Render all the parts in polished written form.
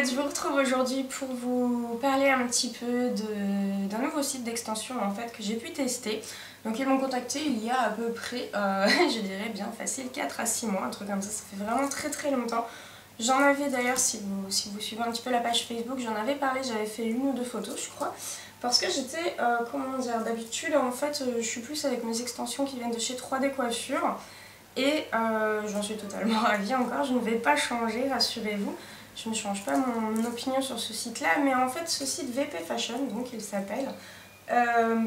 fait, je vous retrouve aujourd'hui pour vous parler un petit peu d'un nouveau site d'extension en fait que j'ai pu tester. Donc ils m'ont contacté il y a à peu près, je dirais bien facile, 4 à 6 mois, un truc comme ça fait vraiment très longtemps. J'en avais d'ailleurs, si vous suivez un petit peu la page Facebook, j'en avais parlé, j'avais fait 1 ou 2 photos je crois. Parce que j'étais, comment dire, d'habitude en fait je suis plus avec mes extensions qui viennent de chez 3D Coiffure. Et j'en suis totalement ravie encore, je ne vais pas changer, rassurez-vous. Je ne change pas mon opinion sur ce site-là, mais en fait ce site VP Fashion, donc il s'appelle,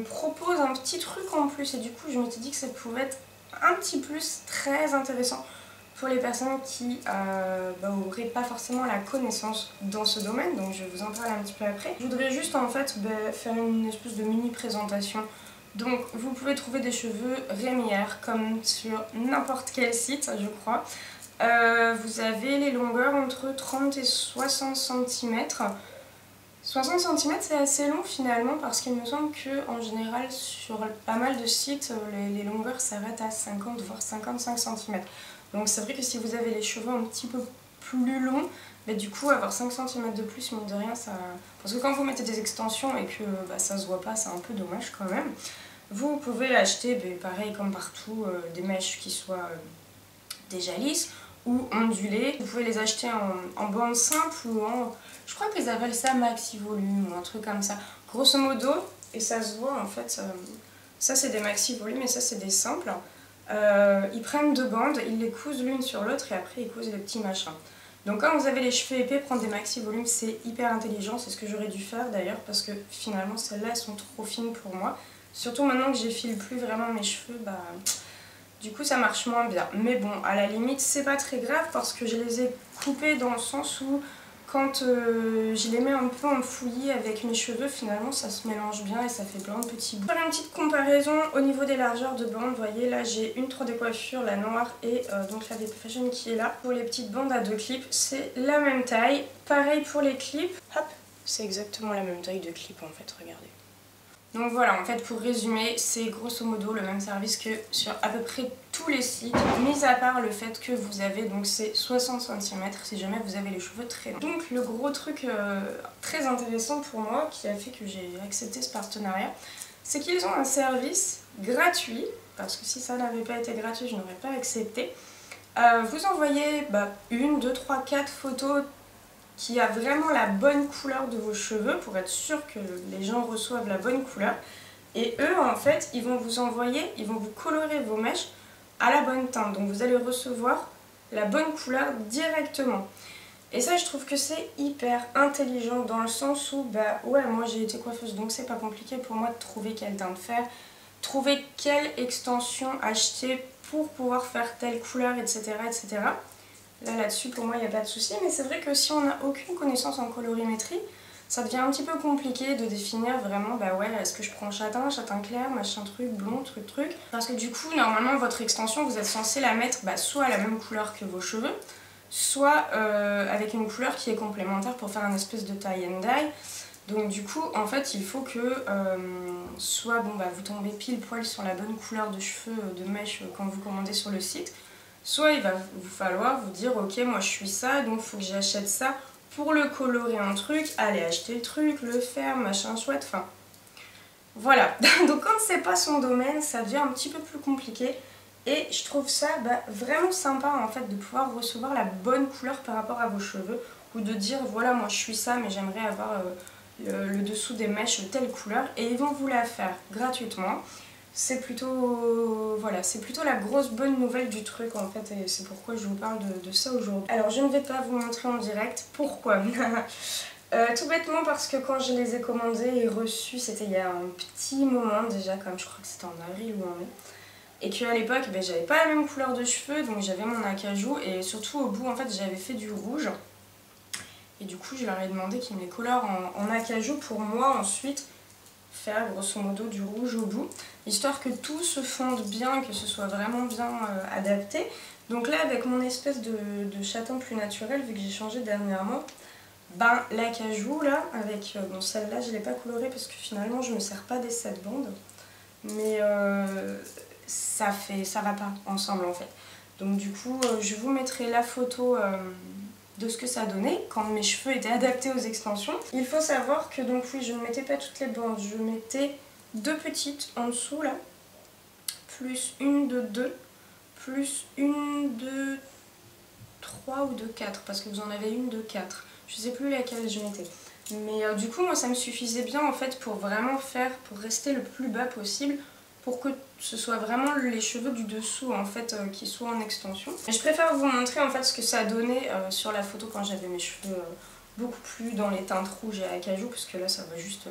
propose un petit truc en plus. Et du coup je m'étais dit que ça pouvait être un petit plus très intéressant pour les personnes qui n'auraient pas forcément la connaissance dans ce domaine. Donc je vais vous en parler un petit peu après. Je voudrais juste en fait faire une espèce de mini présentation. Donc vous pouvez trouver des cheveux Rémière comme sur n'importe quel site je crois. Vous avez les longueurs entre 30 et 60 cm. 60 cm c'est assez long finalement parce qu'il me semble qu'en général sur pas mal de sites les longueurs s'arrêtent à 50 voire 55 cm. Donc c'est vrai que si vous avez les cheveux un petit peu plus longs, du coup avoir 5 cm de plus mine de rien ça... Parce que quand vous mettez des extensions et que ça se voit pas, c'est un peu dommage quand même. Vous pouvez acheter pareil comme partout des mèches qui soient déjà lisses ou ondulées. Vous pouvez les acheter en bande simple ou en... Je crois qu'ils appellent ça maxi volume ou un truc comme ça. Grosso modo, et ça se voit en fait, ça c'est des maxi volume et ça c'est des simples. Ils prennent 2 bandes, ils les cousent l'une sur l'autre et après ils cousent les petits machins. Donc quand vous avez les cheveux épais, prendre des maxi volumes c'est hyper intelligent, c'est ce que j'aurais dû faire d'ailleurs parce que finalement celles-là elles sont trop fines pour moi. Surtout maintenant que j'effile plus vraiment mes cheveux, du coup ça marche moins bien. Mais bon, à la limite c'est pas très grave parce que je les ai coupés dans le sens où quand je les mets un peu en fouillis avec mes cheveux, finalement ça se mélange bien et ça fait plein de petits bouts. Pour faire une petite comparaison au niveau des largeurs de bandes, vous voyez là j'ai une 3D Coiffure, la noire et donc la VP Fashion qui est là. Pour les petites bandes à 2 clips, c'est la même taille. Pareil pour les clips, hop, c'est exactement la même taille de clip en fait, regardez. Donc voilà, en fait pour résumer, c'est grosso modo le même service que sur à peu près tous les sites, mis à part le fait que vous avez donc ces 60 cm si jamais vous avez les cheveux très longs. Donc le gros truc très intéressant pour moi qui a fait que j'ai accepté ce partenariat, c'est qu'ils ont un service gratuit, parce que si ça n'avait pas été gratuit je n'aurais pas accepté. Vous envoyez 1, 2, 3, 4 photos qui a vraiment la bonne couleur de vos cheveux pour être sûr que les gens reçoivent la bonne couleur. Et eux en fait ils vont vous envoyer, ils vont vous colorer vos mèches à la bonne teinte. Donc vous allez recevoir la bonne couleur directement. Et ça je trouve que c'est hyper intelligent dans le sens où ouais moi j'ai été coiffeuse donc c'est pas compliqué pour moi de trouver quelle teinte faire, trouver quelle extension acheter pour pouvoir faire telle couleur etc. etc. Là-dessus, pour moi, il n'y a pas de souci, mais c'est vrai que si on n'a aucune connaissance en colorimétrie, ça devient un petit peu compliqué de définir vraiment, ouais, est-ce que je prends châtain, châtain clair, machin truc, blond, truc. Parce que du coup, normalement, votre extension, vous êtes censé la mettre soit à la même couleur que vos cheveux, soit avec une couleur qui est complémentaire pour faire un espèce de tie and dye. Donc du coup, en fait, il faut que soit vous tombez pile poil sur la bonne couleur de cheveux, de mèche quand vous commandez sur le site, soit il va vous falloir vous dire ok moi je suis ça donc il faut que j'achète ça pour le colorer un truc, aller acheter le truc, le faire, machin chouette, enfin voilà. Donc quand c'est pas son domaine ça devient un petit peu plus compliqué et je trouve ça vraiment sympa en fait de pouvoir recevoir la bonne couleur par rapport à vos cheveux ou de dire voilà moi je suis ça mais j'aimerais avoir le dessous des mèches telle couleur et ils vont vous la faire gratuitement. C'est plutôt, voilà, c'est plutôt la grosse bonne nouvelle du truc en fait et c'est pourquoi je vous parle de ça aujourd'hui. Alors je ne vais pas vous montrer en direct, pourquoi tout bêtement parce que quand je les ai commandés et reçus, c'était il y a un petit moment déjà, comme je crois que c'était en avril ou en mai. Et qu'à l'époque, j'avais pas la même couleur de cheveux, donc j'avais mon acajou et surtout au bout en fait j'avais fait du rouge. Et du coup je leur ai demandé qu'ils me les colorent en acajou pour moi ensuite faire grosso modo du rouge au bout, histoire que tout se fonde bien, que ce soit vraiment bien adapté. Donc là avec mon espèce de châtain plus naturel, vu que j'ai changé dernièrement, l'acajou là, avec celle-là je ne l'ai pas colorée parce que finalement je me sers pas des 7 bandes, mais ça va pas ensemble en fait. Donc du coup je vous mettrai la photo de ce que ça donnait quand mes cheveux étaient adaptés aux extensions. Il faut savoir que donc oui, je ne mettais pas toutes les bandes, je mettais 2 petites en dessous là, plus une de 2, plus une de 3 ou de 4, parce que vous en avez une de 4. Je sais plus laquelle je mettais. Mais du coup, moi ça me suffisait bien en fait pour vraiment faire, pour rester le plus bas possible, pour que ce soit vraiment les cheveux du dessous en fait qui soient en extension. Et je préfère vous montrer en fait ce que ça donnait sur la photo quand j'avais mes cheveux beaucoup plus dans les teintes rouges et acajou, parce que là ça va juste...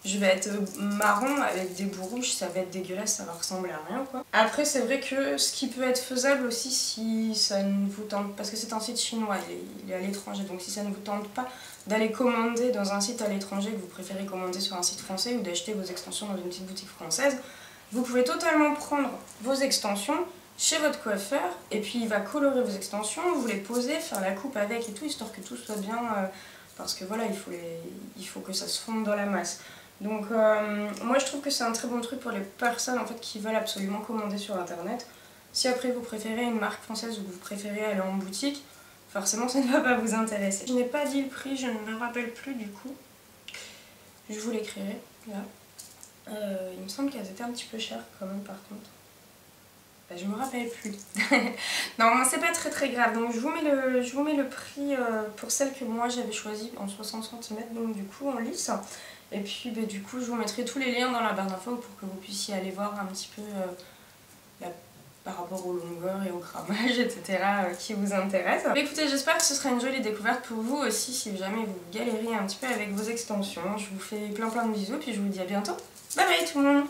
je vais être marron avec des bouts rouges, ça va être dégueulasse, ça va ressembler à rien quoi. Après c'est vrai que ce qui peut être faisable aussi si ça ne vous tente, parce que c'est un site chinois, il est à l'étranger, donc si ça ne vous tente pas d'aller commander dans un site à l'étranger, que vous préférez commander sur un site français ou d'acheter vos extensions dans une petite boutique française, vous pouvez totalement prendre vos extensions chez votre coiffeur et puis il va colorer vos extensions, vous les poser, faire la coupe avec et tout, histoire que tout soit bien, parce que voilà, il faut que ça se fonde dans la masse. Donc moi je trouve que c'est un très bon truc pour les personnes en fait qui veulent absolument commander sur internet. Si après vous préférez une marque française ou vous préférez aller en boutique, forcément ça ne va pas vous intéresser. Je n'ai pas dit le prix, je ne me rappelle plus du coup. Je vous l'écrirai là. Il me semble qu'elles étaient un petit peu chères quand même par contre. Bah, je me rappelle plus. Non, c'est pas très grave. Donc je vous mets le prix pour celle que moi j'avais choisie en 60 cm, donc du coup en lisse. Et puis bah, du coup je vous mettrai tous les liens dans la barre d'infos pour que vous puissiez aller voir un petit peu par rapport aux longueurs et au grammage, etc. Qui vous intéresse. Écoutez, j'espère que ce sera une jolie découverte pour vous aussi si jamais vous galérez un petit peu avec vos extensions. Je vous fais plein de bisous, puis je vous dis à bientôt. Bye bye tout le monde.